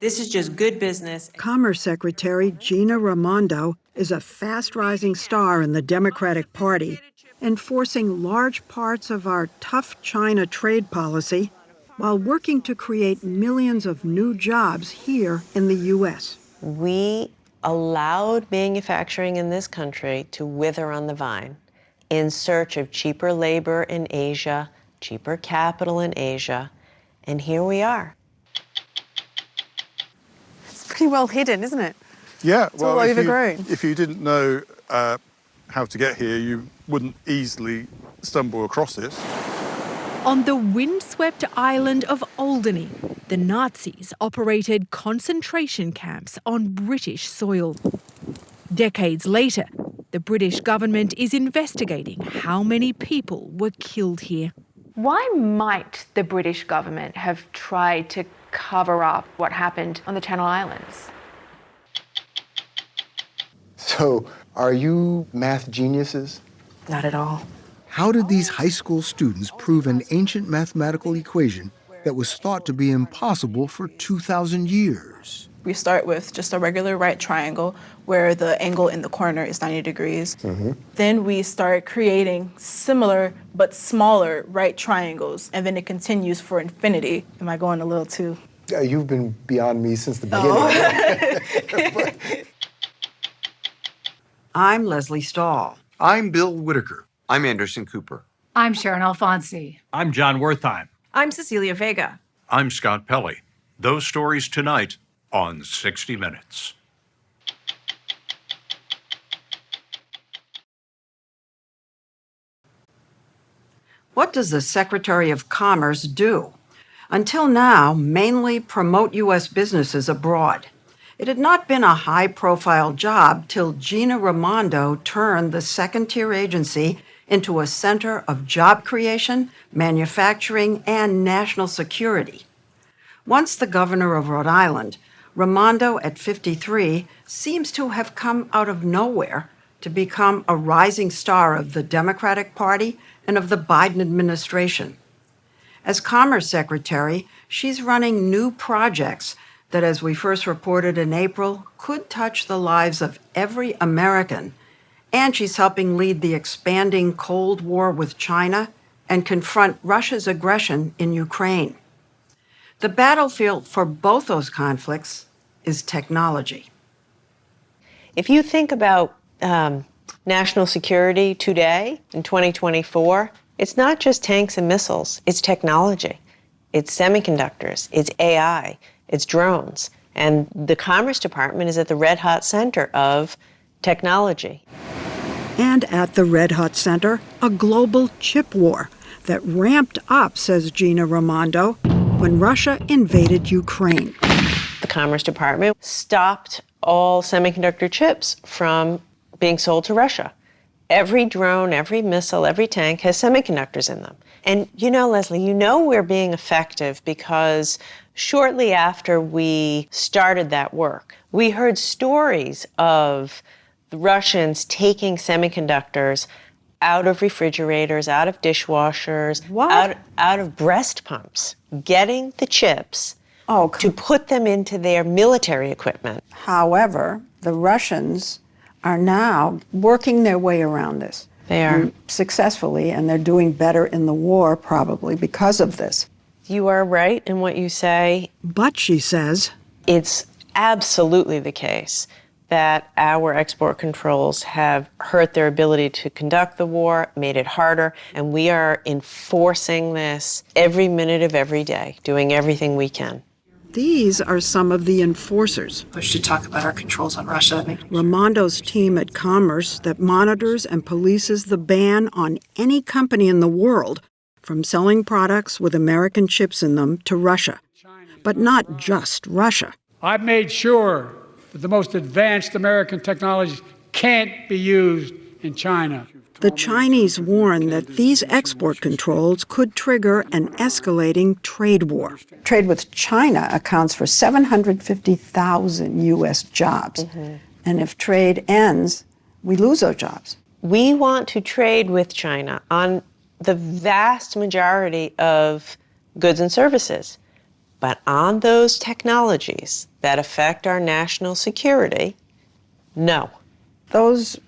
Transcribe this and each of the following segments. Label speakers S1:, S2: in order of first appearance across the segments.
S1: This is just good business.
S2: Commerce Secretary Gina Raimondo is a fast-rising star in the Democratic Party, enforcing large parts of our tough China trade policy while working to create millions of new jobs here in the U.S.
S3: We allowed manufacturing in this country to wither on the vine in search of cheaper labor in Asia, cheaper capital in Asia, and here we are.
S4: It's pretty well hidden, isn't it?
S5: Yeah,
S4: it's all overgrown.
S5: If you didn't know how to get here, you wouldn't easily stumble across it.
S6: On the windswept island of Alderney, the Nazis operated concentration camps on British soil. Decades later, the British government is investigating how many people were killed here.
S4: Why might the British government have tried to cover up what happened on the Channel Islands?
S7: So, are you math geniuses?
S4: Not at all.
S8: How did these high school students prove an ancient mathematical equation that was thought to be impossible for 2,000 years?
S9: We start with just a regular right triangle where the angle in the corner is 90 degrees. Then we start creating similar but smaller right triangles, and then it continues for infinity. Am I going a little too?
S7: You've been beyond me since the beginning.
S2: I'm Leslie Stahl.
S10: I'm Bill Whitaker. I'm Anderson Cooper.
S11: I'm Sharon Alfonsi.
S12: I'm John Wertheim.
S13: I'm Cecilia Vega.
S14: I'm Scott Pelley. Those stories tonight on 60 Minutes.
S2: What does the Secretary of Commerce do? Until now, mainly promote U.S. businesses abroad. It had not been a high-profile job till Gina Raimondo turned the second-tier agency into a center of job creation, manufacturing, and national security. Once the governor of Rhode Island, Raimondo, at 53, seems to have come out of nowhere to become a rising star of the Democratic Party and of the Biden administration. As Commerce Secretary, she's running new projects that, as we first reported in April, could touch the lives of every American. And she's helping lead the expanding Cold War with China and confront Russia's aggression in Ukraine. The battlefield for both those conflicts is technology.
S3: If you think about national security today, in 2024, it's not just tanks and missiles, it's technology. It's semiconductors, it's AI, it's drones. And the Commerce Department is at the red-hot center of technology.
S2: And at the red-hot center, a global chip war that ramped up, says Gina Raimondo, when Russia invaded Ukraine.
S3: The Commerce Department stopped all semiconductor chips from being sold to Russia. Every drone, every missile, every tank has semiconductors in them. And you know, Leslie, you know we're being effective because shortly after we started that work, we heard stories of the Russians taking semiconductors out of refrigerators, out of dishwashers, out of breast pumps, getting the chips to put them into their military equipment.
S2: However, the Russians are now working their way around this.
S3: They are.
S2: Successfully, and they're doing better in the war probably because of this.
S3: You are right in what you say.
S2: But, she says,
S3: it's absolutely the case that our export controls have hurt their ability to conduct the war, made it harder, and we are enforcing this every minute of every day, doing everything we can.
S2: These are some of the enforcers.
S13: We should talk about our controls on Russia.
S2: Raimondo's team at Commerce that monitors and polices the ban on any company in the world from selling products with American chips in them to Russia. But not just Russia.
S15: I've made sure that the most advanced American technologies can't be used in China.
S2: The Chinese warn that these export controls could trigger an escalating trade war. Trade with China accounts for 750,000 U.S. jobs. And if trade ends, we lose those jobs.
S3: We want to trade with China on the vast majority of goods and services. But on those technologies that affect our national security, no.
S2: Those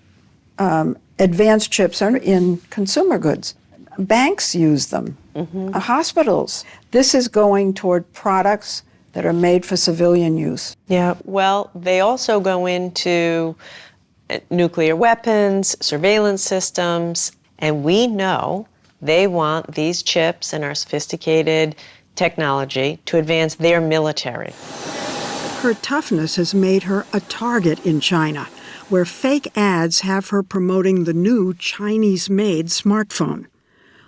S2: advanced chips are in consumer goods. Banks use them, hospitals. This is going toward products that are made for civilian use.
S3: Yeah, well, they also go into nuclear weapons, surveillance systems, and we know they want these chips and our sophisticated technology to advance their military.
S2: Her toughness has made her a target in China, where fake ads have her promoting the new Chinese-made smartphone.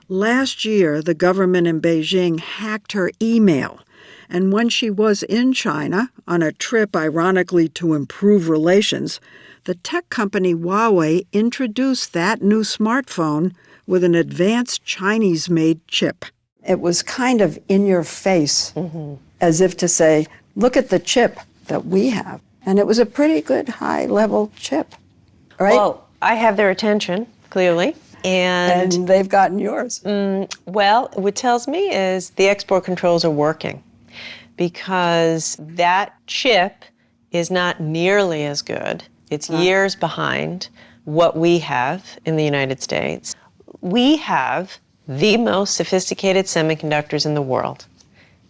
S2: Last year, the government in Beijing hacked her email, and when she was in China, on a trip ironically to improve relations, the tech company Huawei introduced that new smartphone with an advanced Chinese-made chip. It was kind of in your face, as if to say, look at the chip that we have. And it was a pretty good high-level chip, right?
S3: Well, I have their attention, clearly.
S2: And they've gotten yours.
S3: Well, what tells me is the export controls are working, because that chip is not nearly as good. It's years behind what we have in the United States. We have the most sophisticated semiconductors in the world.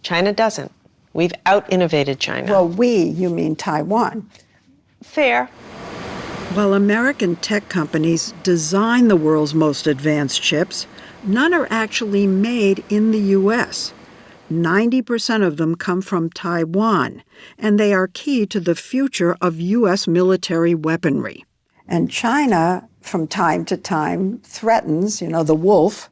S3: China doesn't. We've out-innovated China.
S2: Well, you mean Taiwan.
S3: Fair.
S2: While American tech companies design the world's most advanced chips, none are actually made in the U.S. 90% of them come from Taiwan, and they are key to the future of U.S. military weaponry. And China, from time to time, threatens, the wolf,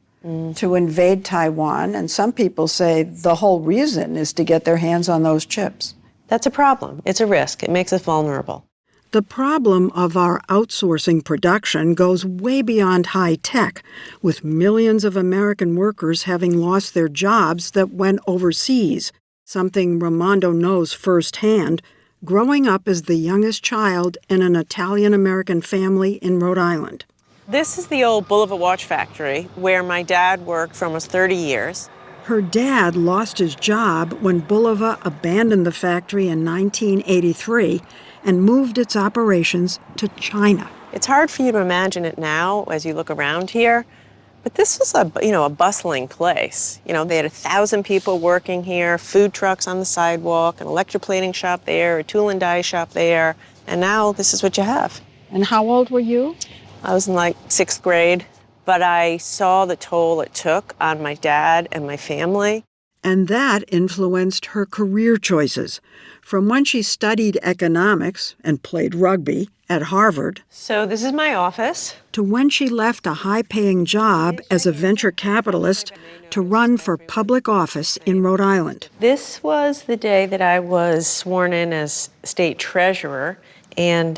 S2: to invade Taiwan, and some people say the whole reason is to get their hands on those chips.
S3: That's a problem. It's a risk. It makes us vulnerable.
S2: The problem of our outsourcing production goes way beyond high tech, with millions of American workers having lost their jobs that went overseas, something Raimondo knows firsthand, growing up as the youngest child in an Italian-American family in Rhode Island.
S3: This is the old Bulova watch factory where my dad worked for almost 30 years.
S2: Her dad lost his job when Bulova abandoned the factory in 1983 and moved its operations to China.
S3: It's hard for you to imagine it now as you look around here, but this was a bustling place. They had 1,000 people working here, food trucks on the sidewalk, an electroplating shop there, a tool and die shop there, and now this is what you have.
S2: And how old were you?
S3: I was in 6th grade, but I saw the toll it took on my dad and my family.
S2: And that influenced her career choices, from when she studied economics and played rugby at Harvard.
S3: So this is my office.
S2: To when she left a high-paying job as a venture capitalist to run for public office in Rhode Island.
S3: This was the day that I was sworn in as state treasurer. And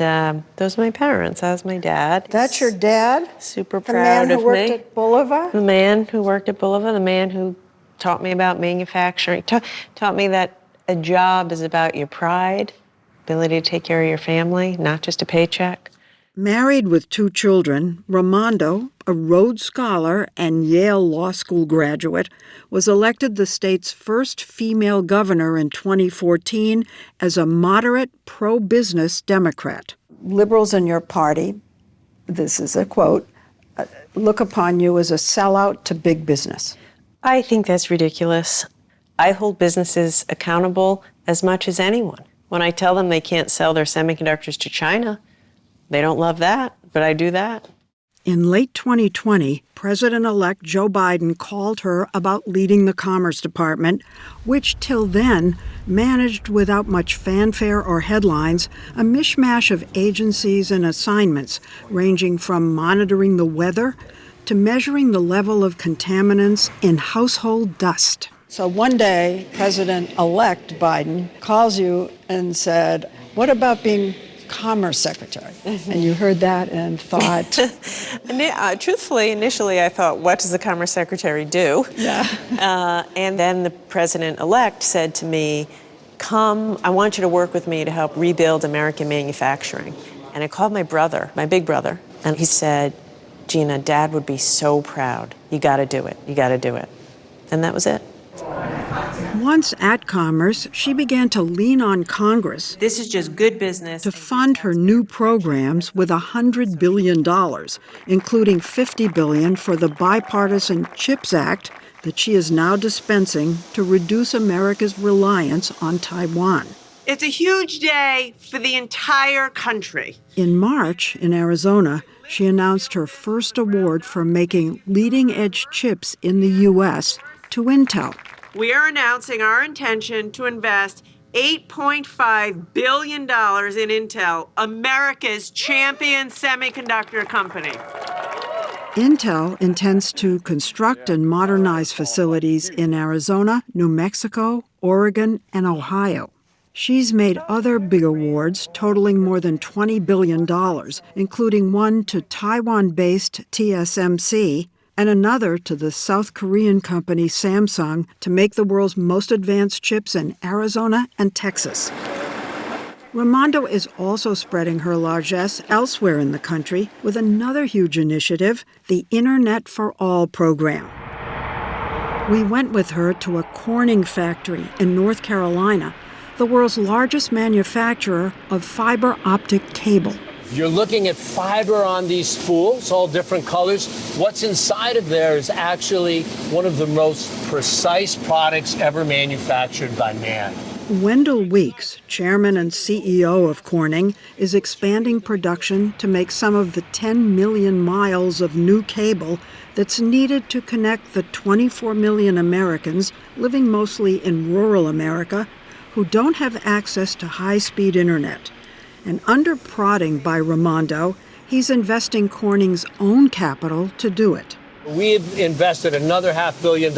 S3: those are my parents. That was my dad.
S2: That's your dad?
S3: Super proud of me.
S2: The man who worked at Bulova?
S3: The man who worked at Bulova, the man who taught me about manufacturing, taught me that a job is about your pride, ability to take care of your family, not just a paycheck.
S2: Married with 2 children, Raimondo, a Rhodes Scholar and Yale Law School graduate, was elected the state's first female governor in 2014 as a moderate, pro-business Democrat. Liberals in your party, this is a quote, look upon you as a sellout to big business.
S3: I think that's ridiculous. I hold businesses accountable as much as anyone. When I tell them they can't sell their semiconductors to China, they don't love that, but I do that.
S2: In late 2020, President-elect Joe Biden called her about leading the Commerce Department, which till then managed without much fanfare or headlines a mishmash of agencies and assignments ranging from monitoring the weather to measuring the level of contaminants in household dust. So one day, President-elect Biden calls you and said, "What about being Commerce Secretary?" And you heard that and thought...
S3: Truthfully, initially I thought, what does the Commerce Secretary do?
S2: Yeah.
S3: And then the President-elect said to me, come, I want you to work with me to help rebuild American manufacturing. And I called my brother, my big brother, and he said, Gina, Dad would be so proud. You gotta do it, you gotta do it. And that was it.
S2: Once at Commerce, she began to lean on Congress
S3: This is just good business.
S2: to fund her new programs with $100 billion, including $50 billion for the bipartisan CHIPS Act that she is now dispensing to reduce America's reliance on Taiwan.
S3: It's a huge day for the entire country.
S2: In March, in Arizona, she announced her first award for making leading-edge chips in the U.S. to Intel.
S3: We are announcing our intention to invest $8.5 billion in Intel, America's champion semiconductor company.
S2: Intel intends to construct and modernize facilities in Arizona, New Mexico, Oregon, and Ohio. She's made other big awards totaling more than $20 billion, including one to Taiwan-based TSMC and another to the South Korean company Samsung to make the world's most advanced chips in Arizona and Texas. Raimondo is also spreading her largesse elsewhere in the country with another huge initiative, the Internet for All program. We went with her to a Corning factory in North Carolina, the world's largest manufacturer of fiber optic cable.
S1: You're looking at fiber on these spools, all different colors. What's inside of there is actually one of the most precise products ever manufactured by man.
S2: Wendell Weeks, chairman and CEO of Corning, is expanding production to make some of the 10 million miles of new cable that's needed to connect the 24 million Americans living mostly in rural America who don't have access to high-speed internet. And under prodding by Raimondo, he's investing Corning's own capital to do it.
S1: We've invested another $500 million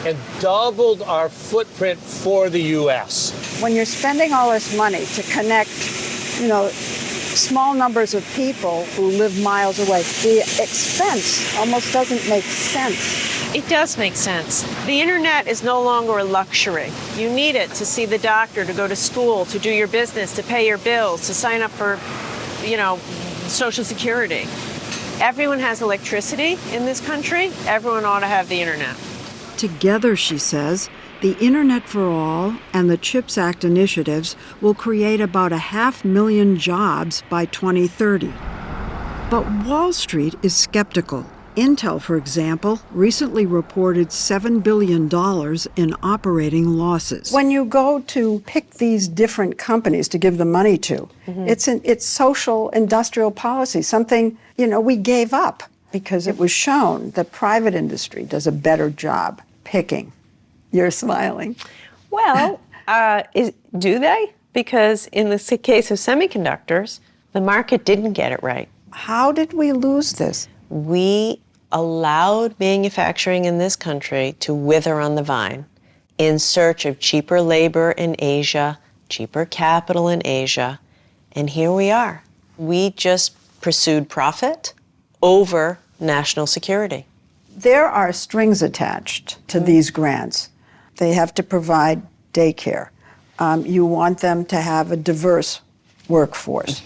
S1: and doubled our footprint for the U.S.
S2: When you're spending all this money to connect, small numbers of people who live miles away, the expense almost doesn't make sense.
S3: It does make sense. The internet is no longer a luxury. You need it to see the doctor, to go to school, to do your business, to pay your bills, to sign up for, Social Security. Everyone has electricity in this country. Everyone ought to have the internet.
S2: Together, she says, the Internet for All and the CHIPS Act initiatives will create about 500,000 jobs by 2030. But Wall Street is skeptical. Intel, for example, recently reported $7 billion in operating losses. When you go to pick these different companies to give the money to, it's social industrial policy, something, we gave up because it was shown that private industry does a better job picking. You're smiling.
S3: Well, do they? Because in the case of semiconductors, the market didn't get it right.
S2: How did we lose this?
S3: We allowed manufacturing in this country to wither on the vine in search of cheaper labor in Asia, cheaper capital in Asia, and here we are. We just pursued profit over national security.
S2: There are strings attached to these grants. They have to provide daycare. You want them to have a diverse workforce.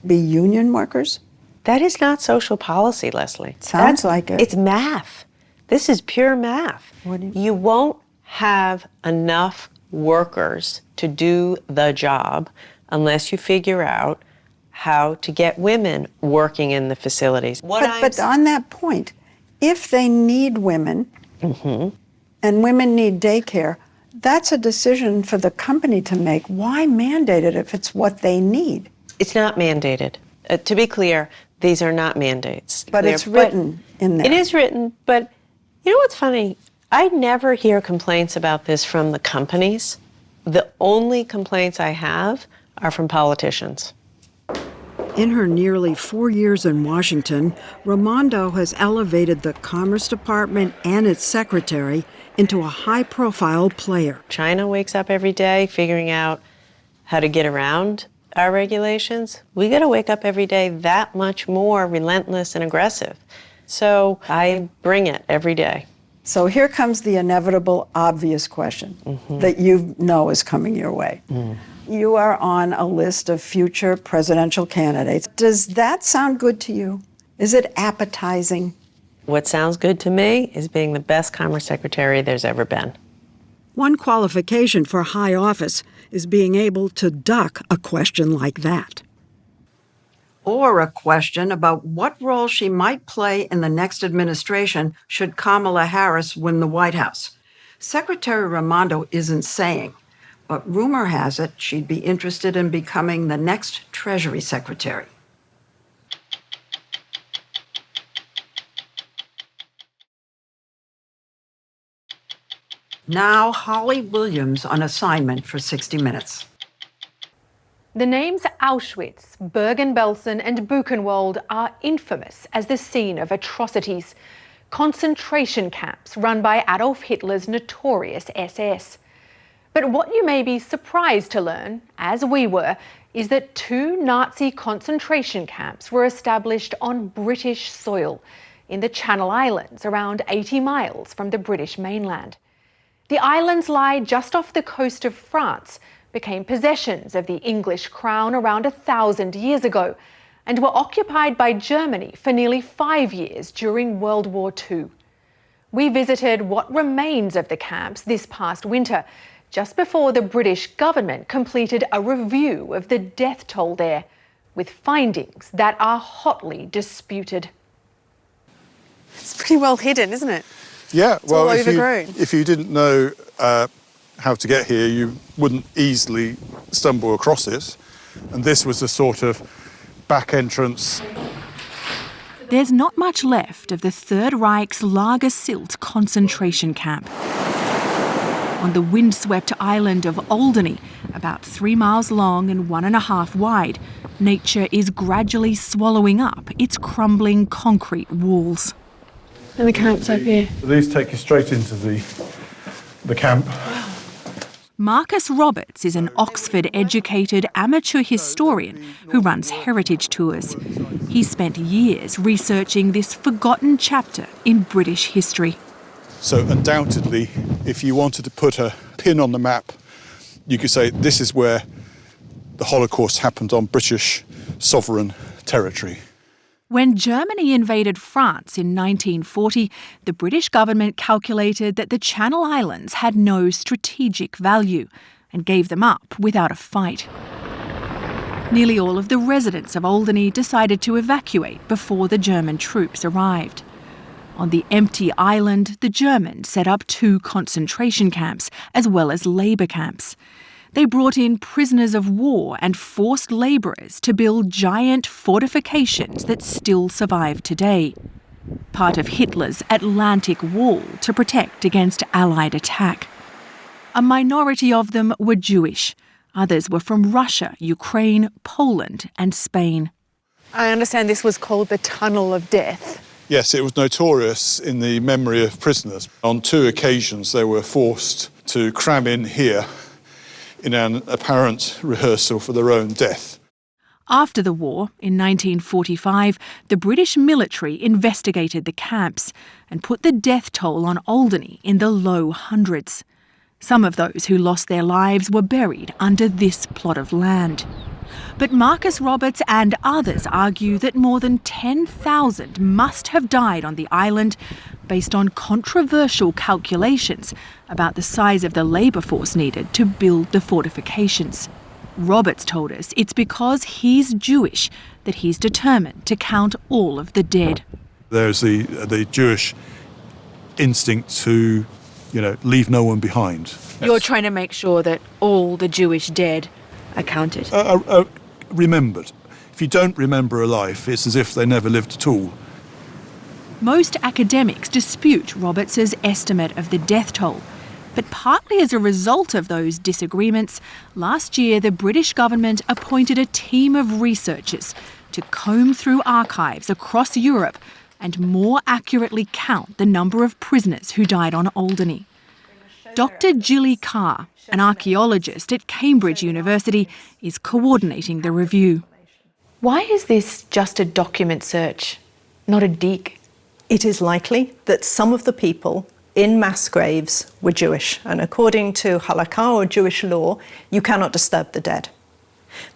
S2: Be union workers?
S3: That is not social policy, Leslie.
S2: Sounds like it.
S3: It's math. This is pure math. You won't have enough workers to do the job unless you figure out how to get women working in the facilities.
S2: But on that point, if they need women and women need daycare, that's a decision for the company to make. Why mandate it if it's what they need?
S3: It's not mandated. To be clear, these are not mandates.
S2: But it's written in there.
S3: It is written, but you know what's funny? I never hear complaints about this from the companies. The only complaints I have are from politicians.
S2: In her nearly 4 years in Washington, Raimondo has elevated the Commerce Department and its secretary into a high-profile player.
S3: China wakes up every day figuring out how to get around our regulations. We got to wake up every day that much more relentless and aggressive. So I bring it every day.
S2: So here comes the inevitable, obvious question that you know is coming your way. You are on a list of future presidential candidates. Does that sound good to you? Is it appetizing?
S3: What sounds good to me is being the best Commerce Secretary there's ever been.
S2: One qualification for high office is being able to duck a question like that. Or a question about what role she might play in the next administration should Kamala Harris win the White House. Secretary Raimondo isn't saying, but rumor has it she'd be interested in becoming the next Treasury Secretary. Now, Holly Williams on assignment for 60 Minutes.
S4: The names Auschwitz, Bergen-Belsen and Buchenwald are infamous as the scene of atrocities, concentration camps run by Adolf Hitler's notorious SS. But what you may be surprised to learn, as we were, is that 2 Nazi concentration camps were established on British soil in the Channel Islands, around 80 miles from the British mainland. The islands lie just off the coast of France, became possessions of the English crown around 1,000 years ago, and were occupied by Germany for nearly 5 years during World War II. We visited what remains of the camps this past winter, just before the British government completed a review of the death toll there, with findings that are hotly disputed.
S13: It's pretty well hidden, isn't it?
S5: Yeah,
S13: It's all overgrown.
S5: if you didn't know how to get here, you wouldn't easily stumble across it. And this was a sort of back entrance.
S6: There's not much left of the Third Reich's Lager Sylt concentration camp. On the windswept island of Alderney, about 3 miles long and 1.5 wide, nature is gradually swallowing up its crumbling concrete walls.
S13: And the camp's up here.
S5: These take you straight into the camp.
S6: Marcus Roberts is an Oxford-educated amateur historian who runs heritage tours. He spent years researching this forgotten chapter in British history.
S5: So undoubtedly, if you wanted to put a pin on the map, you could say this is where the Holocaust happened on British sovereign territory.
S6: When Germany invaded France in 1940, the British government calculated that the Channel Islands had no strategic value and gave them up without a fight. Nearly all of the residents of Alderney decided to evacuate before the German troops arrived. On the empty island, the Germans set up 2 concentration camps as well as labour camps. They brought in prisoners of war and forced labourers to build giant fortifications that still survive today, part of Hitler's Atlantic Wall to protect against Allied attack. A minority of them were Jewish. Others were from Russia, Ukraine, Poland and Spain.
S13: I understand this was called the Tunnel of Death.
S5: Yes, it was notorious in the memory of prisoners. On 2 occasions they were forced to cram in here in an apparent rehearsal for their own death.
S6: After the war, in 1945, the British military investigated the camps and put the death toll on Alderney in the low hundreds. Some of those who lost their lives were buried under this plot of land. But Marcus Roberts and others argue that more than 10,000 must have died on the island based on controversial calculations about the size of the labour force needed to build the fortifications. Roberts told us it's because he's Jewish that he's determined to count all of the dead.
S5: There's the Jewish instinct to, leave no one behind.
S4: You're trying to make sure that all the Jewish dead are counted.
S5: Remembered. If you don't remember a life, it's as if they never lived at all.
S6: Most academics dispute Roberts's estimate of the death toll. But partly as a result of those disagreements, last year the British government appointed a team of researchers to comb through archives across Europe and more accurately count the number of prisoners who died on Alderney. Dr. Gilly Carr, an archaeologist at Cambridge University, is coordinating the review.
S4: Why is this just a document search, not a dig?
S12: It is likely that some of the people in mass graves were Jewish, and according to halakha, or Jewish law, you cannot disturb the dead.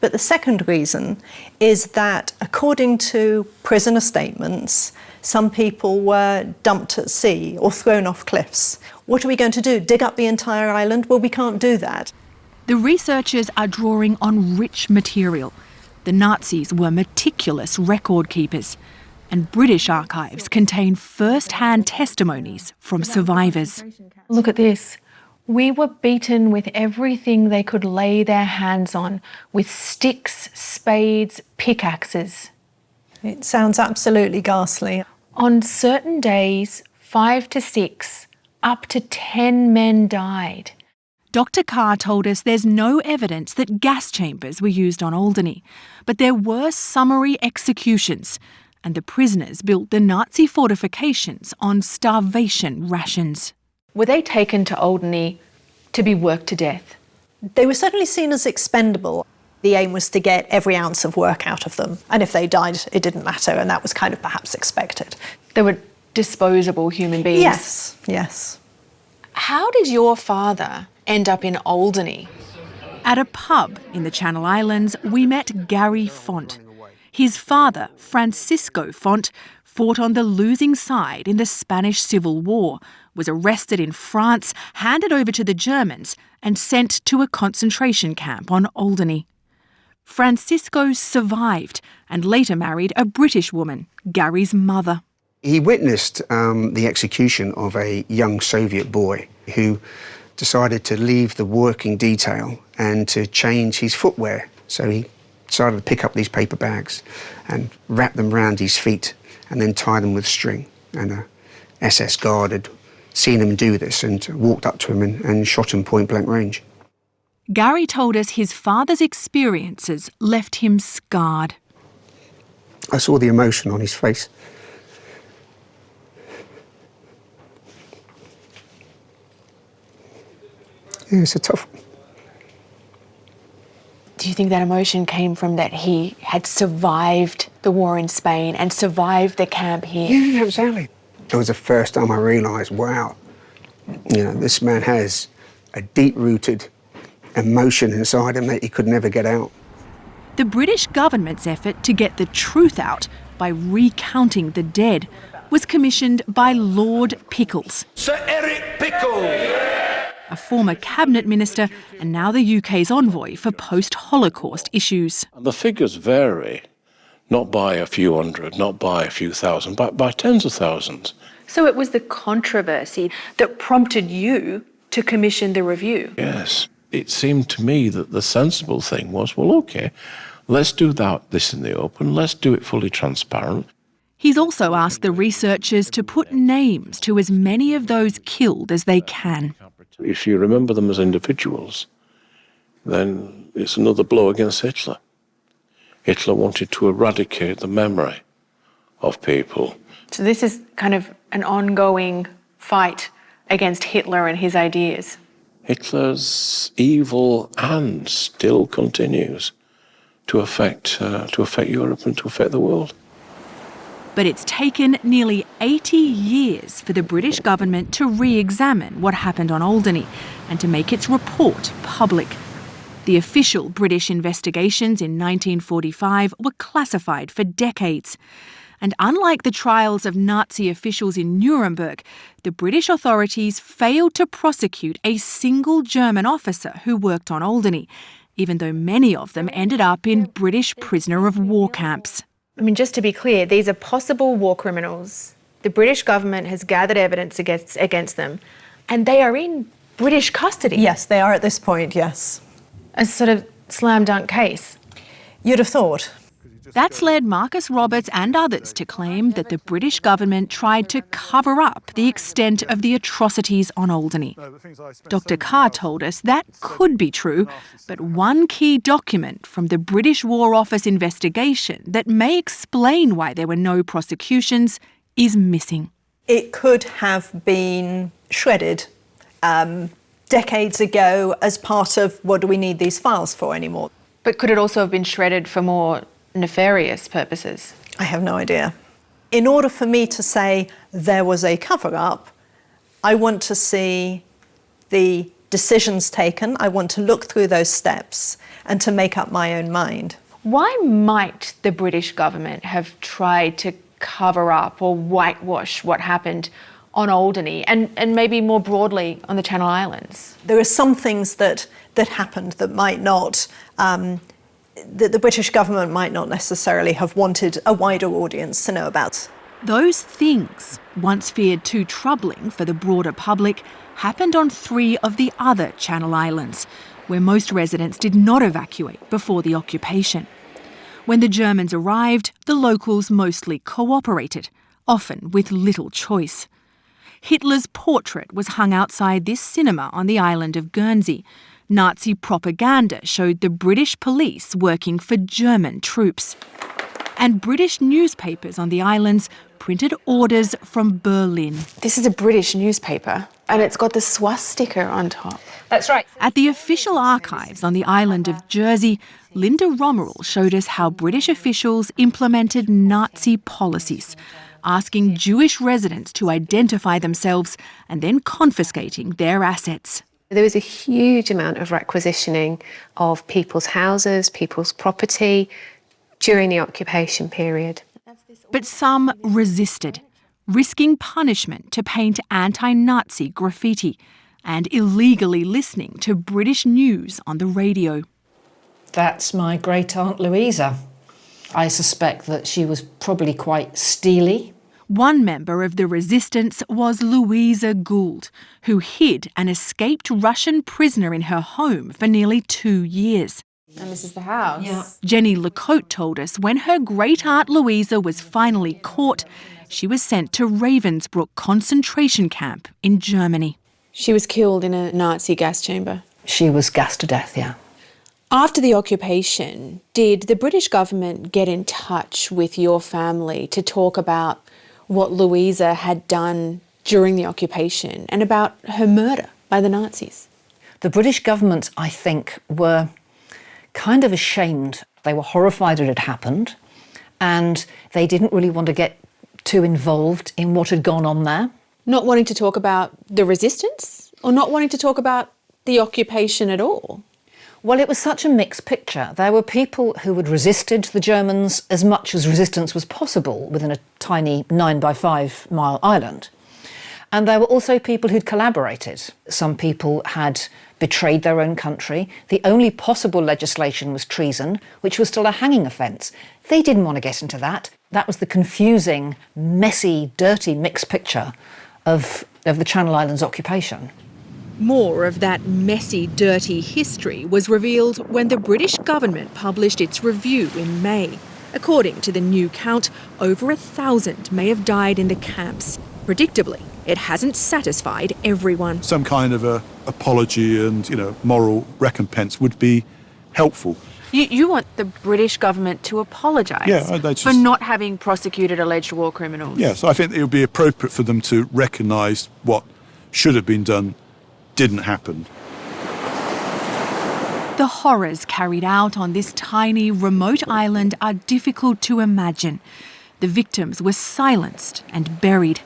S12: But the second reason is that according to prisoner statements, Some people were dumped at sea or thrown off cliffs. What are we going to do? Dig up the entire island? Well, we can't do that.
S6: The researchers are drawing on rich material. The Nazis were meticulous record keepers, and British archives contain first-hand testimonies from survivors.
S4: Look at this. We were beaten with everything they could lay their hands on, with sticks, spades, pickaxes.
S12: It sounds absolutely ghastly.
S4: On certain days, 5 to 6, up to 10 men died.
S6: Dr. Carr told us there's no evidence that gas chambers were used on Alderney, but there were summary executions, and the prisoners built the Nazi fortifications on starvation rations.
S4: Were they taken to Alderney to be worked to death?
S12: They were certainly seen as expendable. The aim was to get every ounce of work out of them, and if they died, it didn't matter, and that was kind of perhaps expected.
S4: They were disposable human beings?
S12: Yes, yes.
S13: How did your father end up in Alderney?
S6: At a pub in the Channel Islands, we met Gary Font. His father, Francisco Font, fought on the losing side in the Spanish Civil War, was arrested in France, handed over to the Germans, and sent to a concentration camp on Alderney. Francisco survived and later married a British woman, Gary's mother.
S16: He witnessed the execution of a young Soviet boy who decided to leave the working detail and to change his footwear. So he decided to pick up these paper bags and wrap them round his feet and then tie them with string. And a SS guard had seen him do this and walked up to him and shot him point blank range.
S6: Gary told us his father's experiences left him scarred.
S16: I saw the emotion on his face. Yeah, it's a tough one.
S13: Do you think that emotion came from that he had survived the war in Spain and survived the camp here?
S16: Yeah, absolutely. It was the first time I realised, wow, this man has a deep-rooted emotion inside him that he could never get out.
S6: The British government's effort to get the truth out by recounting the dead was commissioned by Lord Pickles.
S17: Sir Eric Pickles!
S6: A former cabinet minister and now the UK's envoy for post-Holocaust issues.
S18: The figures vary, not by a few hundred, not by a few thousand, but by tens of thousands.
S4: So it was the controversy that prompted you to commission the review?
S18: Yes. It seemed to me that the sensible thing was, well, OK, let's do this in the open, let's do it fully transparent.
S6: He's also asked the researchers to put names to as many of those killed as they can.
S18: If you remember them as individuals, then it's another blow against Hitler. Hitler wanted to eradicate the memory of people.
S4: So this is kind of an ongoing fight against Hitler and his ideas.
S18: Hitler's evil hand still continues to affect Europe and to affect the world.
S6: But it's taken nearly 80 years for the British government to re-examine what happened on Alderney and to make its report public. The official British investigations in 1945 were classified for decades. And unlike the trials of Nazi officials in Nuremberg, the British authorities failed to prosecute a single German officer who worked on Alderney, even though many of them ended up in British prisoner of war camps.
S4: I mean, just to be clear, these are possible war criminals. The British government has gathered evidence against them, and they are in British custody.
S12: Yes, they are at this point, yes.
S4: A sort of slam dunk case.
S12: You'd have thought.
S6: That's led Marcus Roberts and others to claim that the British government tried to cover up the extent of the atrocities on Alderney. Dr. Carr told us that could be true, but one key document from the British War Office investigation that may explain why there were no prosecutions is missing.
S12: It could have been shredded decades ago as part of what do we need these files for anymore.
S4: But could it also have been shredded for more nefarious purposes?
S12: I have no idea. In order for me to say there was a cover-up, I want to see the decisions taken, I want to look through those steps and to make up my own mind.
S4: Why might the British government have tried to
S13: cover up or whitewash what happened on Alderney and maybe more broadly on the Channel Islands?
S12: There are some things that happened that might not, that the British government might not necessarily have wanted a wider audience to know about.
S6: Those things, once feared too troubling for the broader public, happened on 3 of the other Channel Islands, where most residents did not evacuate before the occupation. When the Germans arrived, the locals mostly cooperated, often with little choice. Hitler's portrait was hung outside this cinema on the island of Guernsey. Nazi propaganda showed the British police working for German troops. And British newspapers on the islands printed orders from Berlin.
S13: This is a British newspaper and it's got the swastika on top.
S6: That's right. At the official archives on the island of Jersey, Linda Romerell showed us how British officials implemented Nazi policies, asking Jewish residents to identify themselves and then confiscating their assets.
S19: There was a huge amount of requisitioning of people's houses, people's property during the occupation period.
S6: But some resisted, risking punishment to paint anti-Nazi graffiti and illegally listening to British news on the radio.
S20: That's my great-aunt Louisa. I suspect that she was probably quite steely.
S6: One member of the resistance was Louisa Gould, who hid an escaped Russian prisoner in her home for nearly 2 years.
S13: And this is the house.
S6: Yeah. Jenny Lecote told us when her great-aunt Louisa was finally caught, she was sent to Ravensbrück concentration camp in Germany.
S13: She was killed in a Nazi gas chamber.
S20: She was gassed to death, yeah.
S13: After the occupation, did the British government get in touch with your family to talk about what Louisa had done during the occupation and about her murder by the Nazis?
S20: The British government, I think, were kind of ashamed. They were horrified that it had happened, and they didn't really want to get too involved in what had gone on there.
S13: Not wanting to talk about the resistance or not wanting to talk about the occupation at all?
S20: Well, it was such a mixed picture. There were people who had resisted the Germans as much as resistance was possible within a tiny 9 by 5 mile island. And there were also people who'd collaborated. Some people had betrayed their own country. The only possible legislation was treason, which was still a hanging offence. They didn't want to get into that. That was the confusing, messy, dirty mixed picture of the Channel Islands occupation.
S6: More of that messy, dirty history was revealed when the British government published its review in May. According to the new count, over 1,000 may have died in the camps. Predictably, it hasn't satisfied everyone.
S5: Some kind of a apology and, moral recompense would be helpful.
S4: You want the British government to apologise for not having prosecuted alleged war criminals?
S5: Yes, I think it would be appropriate for them to recognise what should have been done didn't happen.
S6: The horrors carried out on this tiny, remote island are difficult to imagine. The victims were silenced and buried.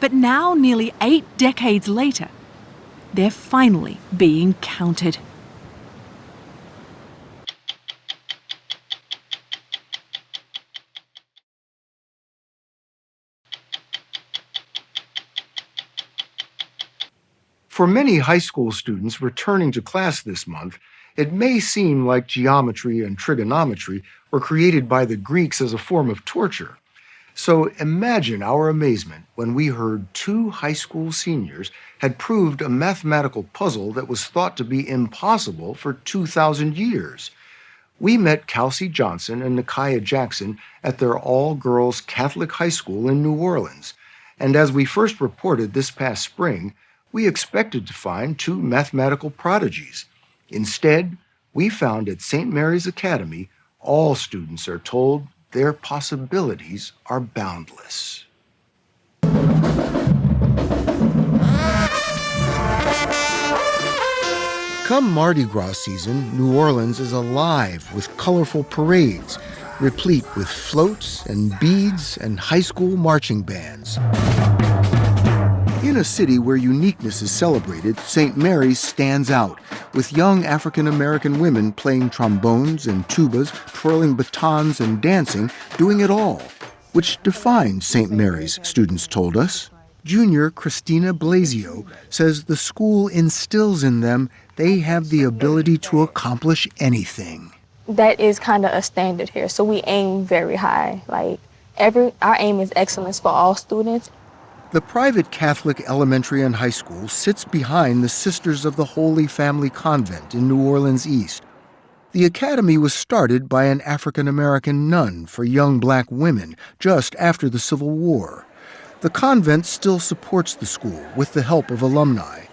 S6: But now, nearly 8 decades later, they're finally being counted.
S8: For many high school students returning to class this month, it may seem like geometry and trigonometry were created by the Greeks as a form of torture. So imagine our amazement when we heard 2 high school seniors had proved a mathematical puzzle that was thought to be impossible for 2,000 years. We met Kelsey Johnson and Nakiah Jackson at their all-girls Catholic high school in New Orleans. And as we first reported this past spring, we expected to find 2 mathematical prodigies. Instead, we found at St. Mary's Academy, all students are told their possibilities are boundless. Come Mardi Gras season, New Orleans is alive with colorful parades, replete with floats and beads and high school marching bands. In a city where uniqueness is celebrated, St. Mary's stands out, with young African-American women playing trombones and tubas, twirling batons and dancing, doing it all. which defines St. Mary's, students told us. Junior Christina Blasio says the school instills in them they have the ability to accomplish anything.
S21: That is kind of a standard here, so we aim very high. Like our aim is excellence for all students.
S8: The private Catholic elementary and high school sits behind the Sisters of the Holy Family Convent in New Orleans East. The academy was started by an African-American nun for young black women just after the Civil War. The convent still supports the school with the help of alumni.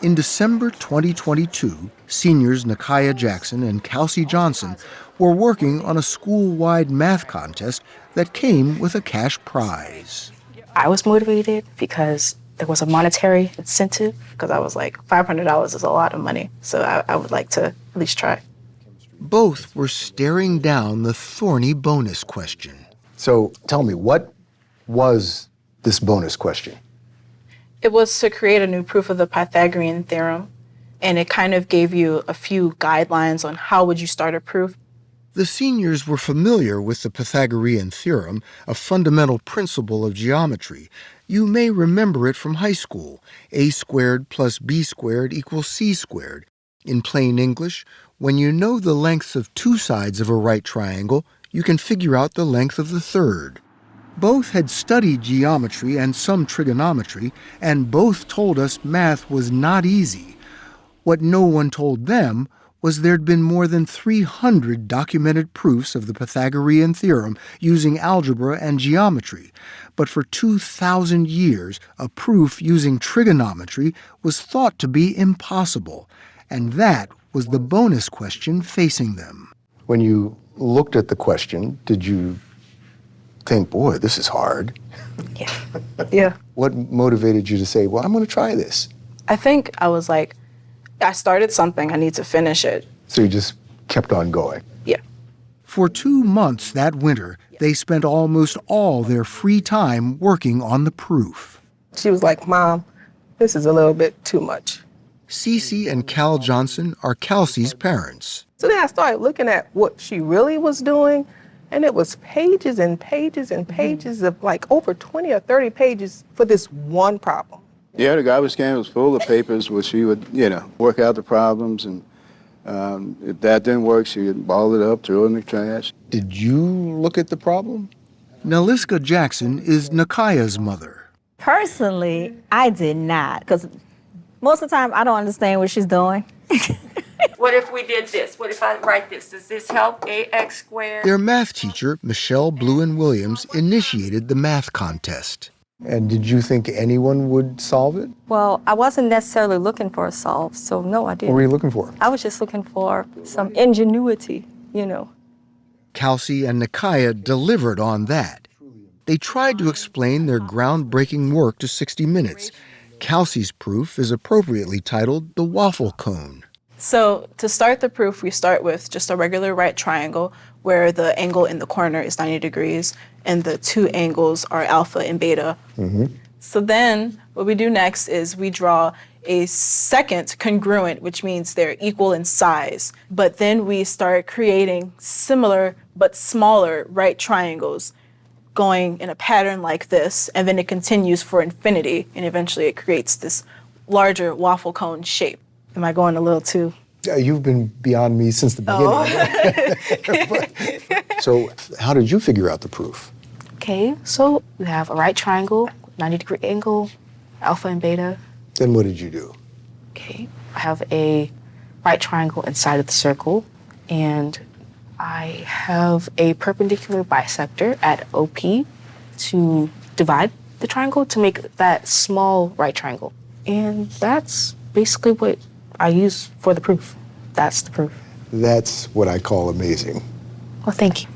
S8: In December 2022, seniors Nakaya Jackson and Kelsey Johnson were working on a school-wide math contest that came with a cash prize.
S9: I was motivated because there was a monetary incentive, because I was like, $500 is a lot of money, so I would like to at least try.
S8: Both were staring down the thorny bonus question.
S7: So tell me, what was this bonus question?
S9: It was to create a new proof of the Pythagorean Theorem, and it kind of gave you a few guidelines on how would you start a proof.
S8: The seniors were familiar with the Pythagorean Theorem, a fundamental principle of geometry. You may remember it from high school. A squared plus b squared equals c squared. In plain English, when you know the lengths of two sides of a right triangle, you can figure out the length of the third. Both had studied geometry and some trigonometry, and both told us math was not easy. What no one told them was there'd been more than 300 documented proofs of the Pythagorean Theorem using algebra and geometry. But for 2,000 years, a proof using trigonometry was thought to be impossible. And that was the bonus question facing them.
S7: When you looked at the question, did you think, boy, this is hard?
S9: Yeah.
S7: What motivated you to say, well, I'm going to try this?
S9: I think I was like, I started something, I need to finish it.
S7: So you just kept on going?
S9: Yeah.
S8: For 2 months that winter, they spent almost all their free time working on the proof.
S22: She was like, Mom, this is a little bit too much.
S8: Cece and Cal Johnson are Kelsey's parents.
S22: So then I started looking at what she really was doing, and it was pages and pages and pages of like over 20 or 30 pages for this one problem.
S23: Yeah, the garbage can was full of papers where she would, work out the problems, and if that didn't work, she would ball it up, throw it in the trash.
S7: Did you look at the problem?
S8: Naliska Jackson is Nakaya's mother.
S24: Personally, I did not, because most of the time I don't understand what she's doing.
S25: What if we did this? What if I write this? Does this help ax squared?
S8: Their math teacher, Michelle Bluen-Williams, initiated the math contest.
S7: And did you think anyone would solve it?
S24: Well, I wasn't necessarily looking for a solve, so no, I didn't.
S7: What were you looking for?
S24: I was just looking for some ingenuity,
S8: Kelsey and Nakaya delivered on that. They tried to explain their groundbreaking work to 60 Minutes. Kelsey's proof is appropriately titled The Waffle Cone.
S9: So to start the proof, we start with just a regular right triangle where the angle in the corner is 90 degrees and the two angles are alpha and beta.
S7: Mm-hmm.
S9: So then what we do next is we draw a second congruent, which means they're equal in size. But then we start creating similar but smaller right triangles going in a pattern like this, and then it continues for infinity, and eventually it creates this larger waffle cone shape. Am I going a little too?
S7: You've been beyond me since the beginning. So how did you figure out the proof?
S21: Okay, so we have a right triangle, 90-degree angle, alpha and beta.
S7: Then what did you do?
S21: Okay, I have a right triangle inside of the circle, and I have a perpendicular bisector at OP to divide the triangle to make that small right triangle. And that's basically what I use for the proof. That's the proof.
S7: That's what I call amazing.
S21: Well, thank you.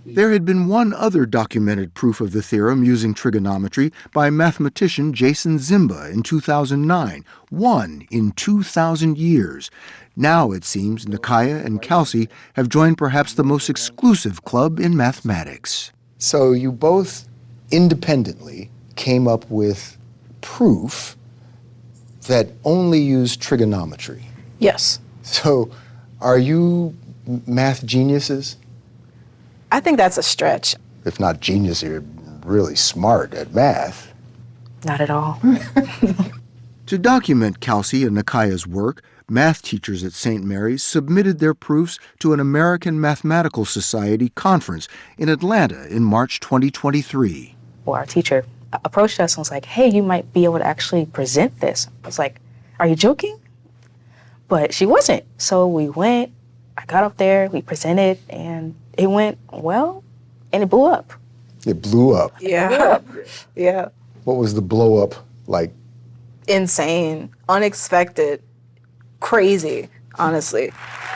S8: There had been one other documented proof of the theorem using trigonometry by mathematician Jason Zimba in 2009, one in 2,000 years. Now, it seems, Nakaya and Kelsey have joined perhaps the most exclusive club in mathematics.
S7: So you both independently came up with proof that only used trigonometry.
S9: Yes.
S7: So are you math geniuses?
S9: I think that's a stretch.
S7: if not genius, you're really smart at math.
S21: Not at all.
S8: To document Kelsey and Nikaya's work, math teachers at St. Mary's submitted their proofs to an American Mathematical Society conference in Atlanta in March 2023.
S21: Well, our teacher approached us and was like, hey, you might be able to actually present this. I was like, are you joking? But she wasn't. So we went, I got up there, we presented, and it went well, and it blew up.
S7: It blew up.
S9: Yeah. Yeah.
S7: What was the blow up like?
S9: Insane, unexpected, crazy, honestly.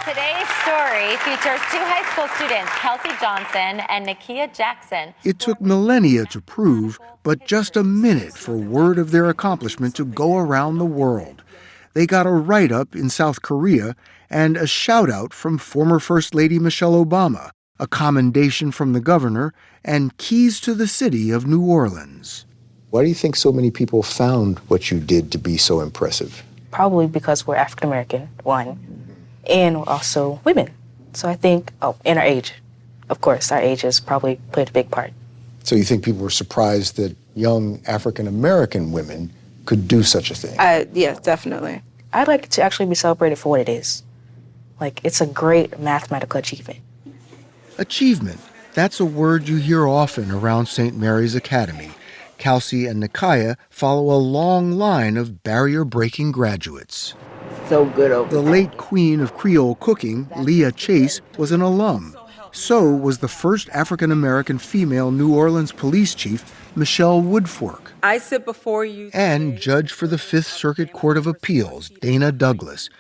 S1: Today's story features two high school students, Kelsey Johnson and Nakia Jackson.
S8: It took millennia to prove, but just a minute for word of their accomplishment to go around the world. They got a write-up in South Korea and a shout-out from former First Lady Michelle Obama, a commendation from the governor, and keys to the city of New Orleans.
S7: Why do you think so many people found what you did to be so impressive?
S21: Probably because we're African American, one, and we're also women. So I think, and our age. Of course, our age has probably played a big part.
S7: So you think people were surprised that young African American women could do such a thing?
S9: Yes, definitely.
S21: I'd like it to actually be celebrated for what it is. Like, it's a great mathematical achievement.
S8: Achievement. That's a word you hear often around St. Mary's Academy. Kelsey and Nikaya follow a long line of barrier-breaking graduates.
S10: So good over
S8: The late queen of Creole cooking, Leah Chase, was an alum. So was the first African-American female New Orleans police chief, Michelle Woodfork.
S10: I sit before you
S8: And judge for the Fifth Circuit Court of Appeals, Dana Douglas.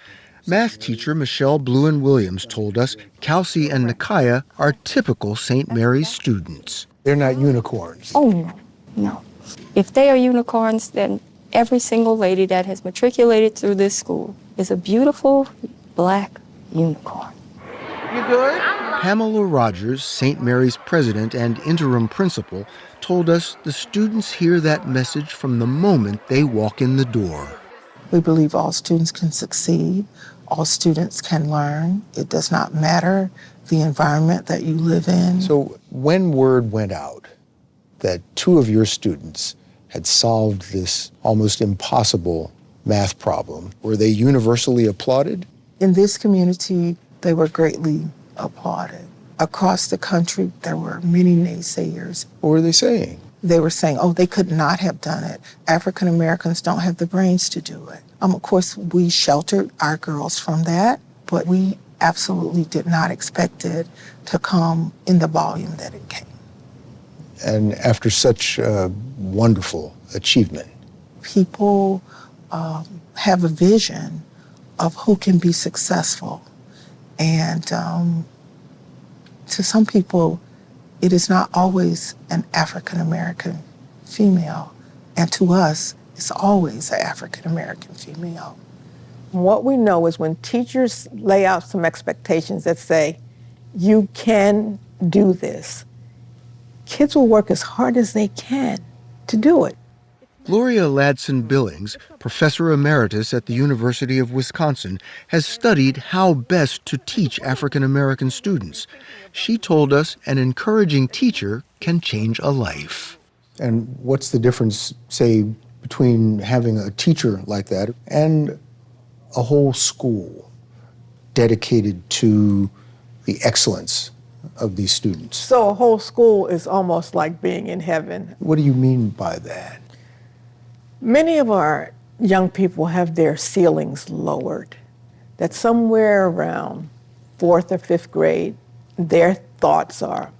S8: Math teacher Michelle Bluen-Williams told us Kelsey and Nikaya are typical St. Mary's students.
S7: They're not unicorns.
S11: Oh, no, no. If they are unicorns, then every single lady that has matriculated through this school is a beautiful black unicorn.
S10: You good?
S8: Pamela Rogers, St. Mary's president and interim principal, told us the students hear that message from the moment they walk in the door.
S14: We believe all students can succeed. All students can learn. It does not matter the environment that you live in.
S7: So when word went out that two of your students had solved this almost impossible math problem, were they universally applauded?
S14: In this community, they were greatly applauded. Across the country, there were many naysayers.
S7: What were they saying?
S14: They were saying, oh, they could not have done it. African Americans don't have the brains to do it. Of course, we sheltered our girls from that, but we absolutely did not expect it to come in the volume that it came.
S7: And after such a wonderful achievement,
S14: people have a vision of who can be successful. And to some people, it is not always an African American female. And to us, it's always an African American female.
S15: What we know is when teachers lay out some expectations that say, you can do this, kids will work as hard as they can to do it.
S8: Gloria Ladson Billings, professor emeritus at the University of Wisconsin, has studied how best to teach African American students. She told us an encouraging teacher can change a life.
S7: And what's the difference, say, between having a teacher like that and a whole school dedicated to the excellence of these students?
S15: So a whole school is almost like being in heaven.
S7: What do you mean by that?
S15: Many of our young people have their ceilings lowered. That somewhere around 4th or 5th grade, their thoughts are,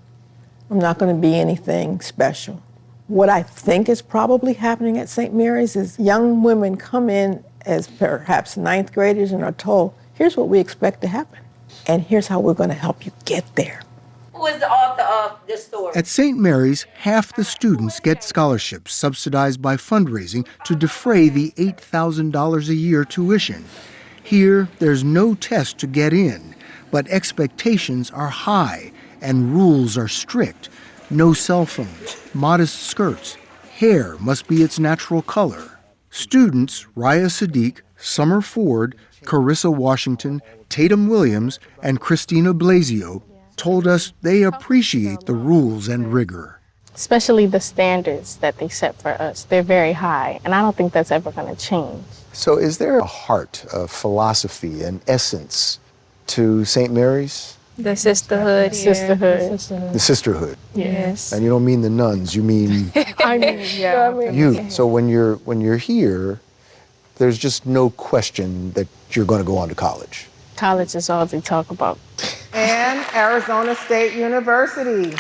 S15: I'm not going to be anything special. What I think is probably happening at St. Mary's is young women come in as perhaps 9th graders and are told, here's what we expect to happen, and here's how we're going to help you get there.
S25: Who is the author of this story?
S8: At St. Mary's, half the students get scholarships subsidized by fundraising to defray the $8,000 a year tuition. Here, there's no test to get in, but expectations are high and rules are strict. No cell phones, modest skirts, hair must be its natural color. Students Raya Sadiq, Summer Ford, Carissa Washington, Tatum Williams, and Christina Blasio
S7: told us they appreciate the rules and rigor.
S21: Especially the standards that they set for us. They're very high, and I don't think that's ever going to change.
S7: So is there a heart, a philosophy, an essence to St. Mary's?
S21: The sisterhood. Sisterhood.
S7: The sisterhood.
S21: Yes.
S7: And you don't mean the nuns, you mean
S21: I mean, yeah.
S7: you. So when you're here, there's just no question that you're going to go on to college.
S21: College is all they talk about.
S22: And Arizona State University.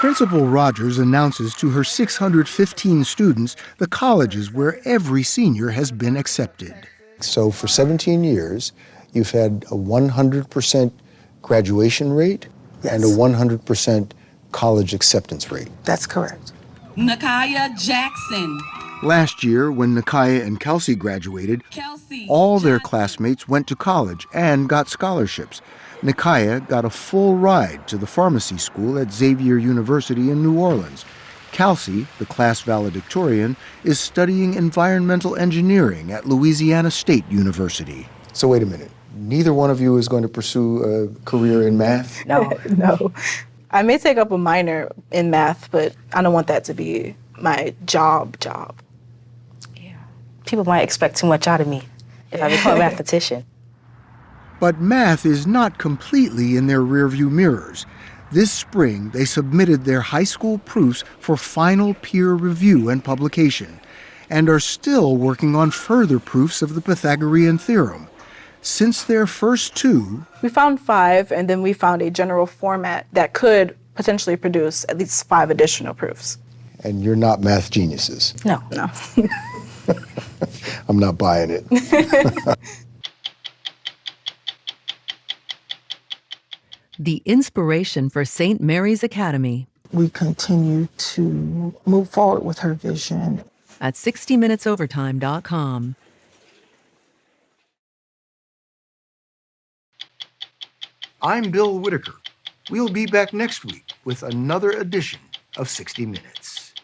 S7: Principal Rogers announces to her 615 students the colleges where every senior has been accepted. So for 17 years, you've had a 100% graduation rate and a 100% college acceptance rate.
S22: That's correct.
S2: Nakaya Jackson.
S7: Last year, when Nakaya and Kelsey graduated, all their classmates went to college and got scholarships. Nakaya got a full ride to the pharmacy school at Xavier University in New Orleans. Kelsey, the class valedictorian, is studying environmental engineering at Louisiana State University. So wait a minute. Neither one of you is going to pursue a career in math?
S9: No. No. I may take up a minor in math, but I don't want that to be my job.
S21: Yeah. People might expect too much out of me if I become a mathematician.
S7: But math is not completely in their rearview mirrors. This spring, they submitted their high school proofs for final peer review and publication, and are still working on further proofs of the Pythagorean Theorem. Since their first two,
S9: We found 5, and then we found a general format that could potentially produce at least 5 additional proofs.
S7: and you're not math geniuses.
S9: No.
S7: I'm not buying it.
S3: The inspiration for St. Mary's Academy.
S14: We continue to move forward with her vision.
S3: At 60minutesovertime.com.
S7: I'm Bill Whitaker. We'll be back next week with another edition of 60 Minutes.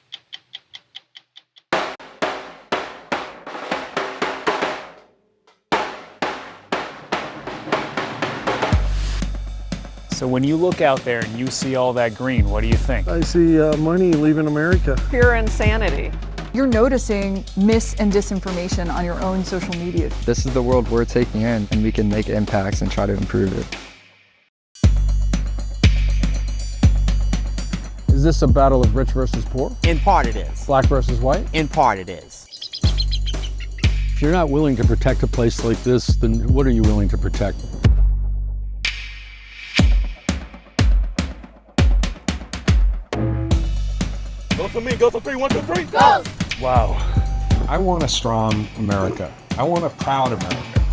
S16: So when you look out there and you see all that green, what do you think?
S17: I see money leaving America.
S18: Pure insanity. You're noticing mis and disinformation on your own social media.
S26: This is the world we're taking in, and we can make impacts and try to improve it.
S17: Is this a battle of rich versus poor?
S27: In part it is.
S17: Black versus white?
S27: In part it is.
S17: If you're not willing to protect a place like this, then what are you willing to protect?
S28: Go for me, go for 3, 1, 2, 3, go!
S17: Wow. I want a strong America. I want a proud America.